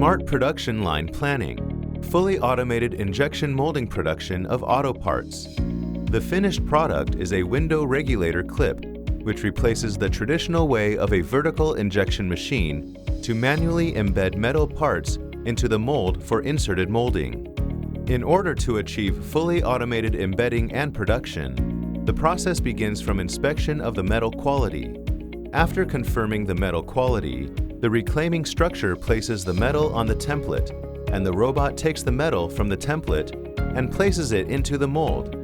Smart production line planning, fully automated injection molding production of auto parts. The finished product is a window regulator clip, which replaces the traditional way of a vertical injection machine to manually embed metal parts into the mold for inserted molding. In order to achieve fully automated embedding and production, the process begins from inspection of the metal quality. After confirming the metal quality, the reclaiming structure places the metal on the template, and the robot takes the metal from the template and places it into the mold.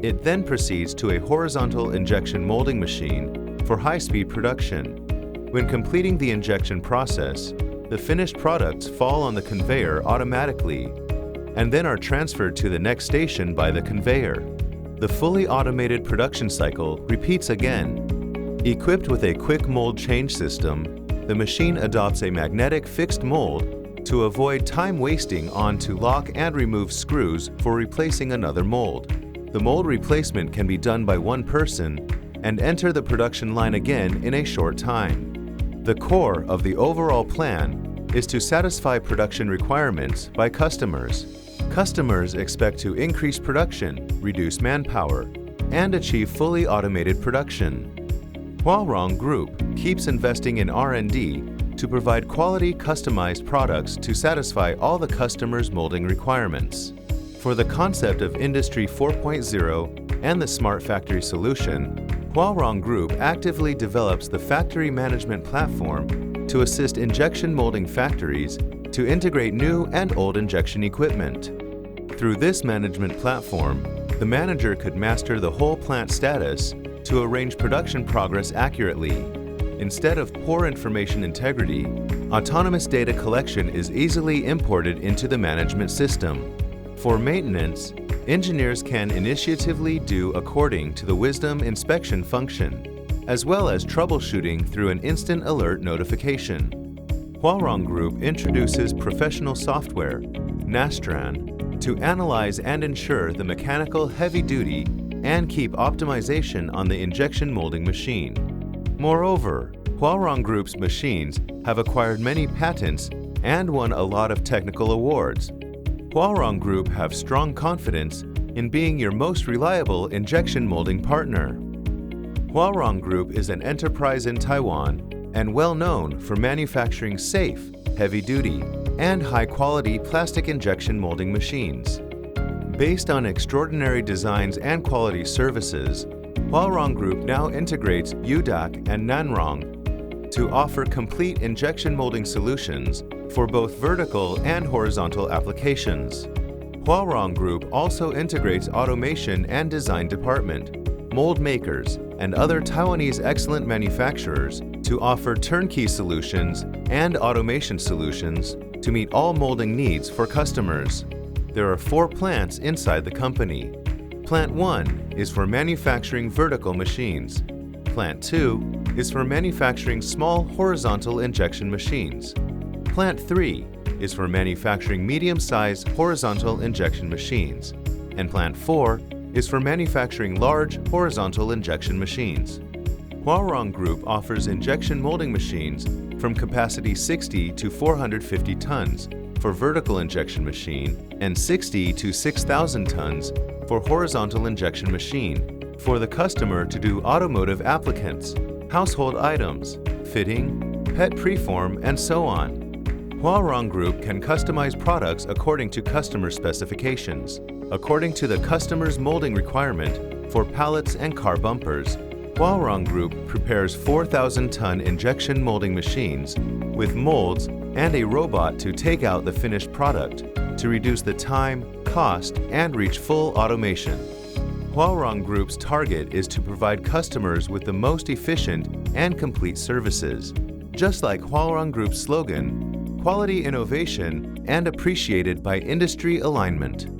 It then proceeds to a horizontal injection molding machine for high-speed production. When completing the injection process, the finished products fall on the conveyor automatically and then are transferred to the next station by the conveyor. The fully automated production cycle repeats again. Equipped with a quick mold change system, the machine adopts a magnetic fixed mold to avoid time wasting on to lock and remove screws for replacing another mold. The mold replacement can be done by one person and enter the production line again in a short time. The core of the overall plan is to satisfy production requirements by customers. Customers expect to increase production, reduce manpower, and achieve fully automated production. Huarong Group keeps investing in R&D to provide quality customized products to satisfy all the customers' molding requirements. For the concept of Industry 4.0 and the Smart Factory solution, Huarong Group actively develops the factory management platform to assist injection molding factories to integrate new and old injection equipment. Through this management platform, the manager could master the whole plant status to arrange production progress accurately. Instead of poor information integrity, autonomous data collection is easily imported into the management system. For maintenance, engineers can initiatively do according to the wisdom inspection function, as well as troubleshooting through an instant alert notification. Huarong Group introduces professional software, Nastran, to analyze and ensure the mechanical heavy-duty and keep optimization on the injection molding machine. Moreover, Huarong Group's machines have acquired many patents and won a lot of technical awards. Huarong Group have strong confidence in being your most reliable injection molding partner. Huarong Group is an enterprise in Taiwan and well known for manufacturing safe, heavy-duty, and high-quality plastic injection molding machines. Based on extraordinary designs and quality services, Huarong Group now integrates UDAC and Nanrong to offer complete injection molding solutions for both vertical and horizontal applications. Huarong Group also integrates automation and design department, mold makers, and other Taiwanese excellent manufacturers to offer turnkey solutions and automation solutions to meet all molding needs for customers. There are 4 plants inside the company. Plant 1 is for manufacturing vertical machines. Plant 2 is for manufacturing small horizontal injection machines. Plant 3 is for manufacturing medium-sized horizontal injection machines. And Plant 4 is for manufacturing large horizontal injection machines. Huarong Group offers injection molding machines from capacity 60 to 450 tons for vertical injection machine and 60 to 6,000 tons for horizontal injection machine for the customer to do automotive applicants, household items, fitting, pet preform, and so on. Huarong Group can customize products according to customer specifications. According to the customer's molding requirement for pallets and car bumpers, Huarong Group prepares 4,000-ton injection molding machines with molds and a robot to take out the finished product to reduce the time, cost, and reach full automation. Huarong Group's target is to provide customers with the most efficient and complete services. Just like Huarong Group's slogan, quality innovation and appreciated by industry alignment.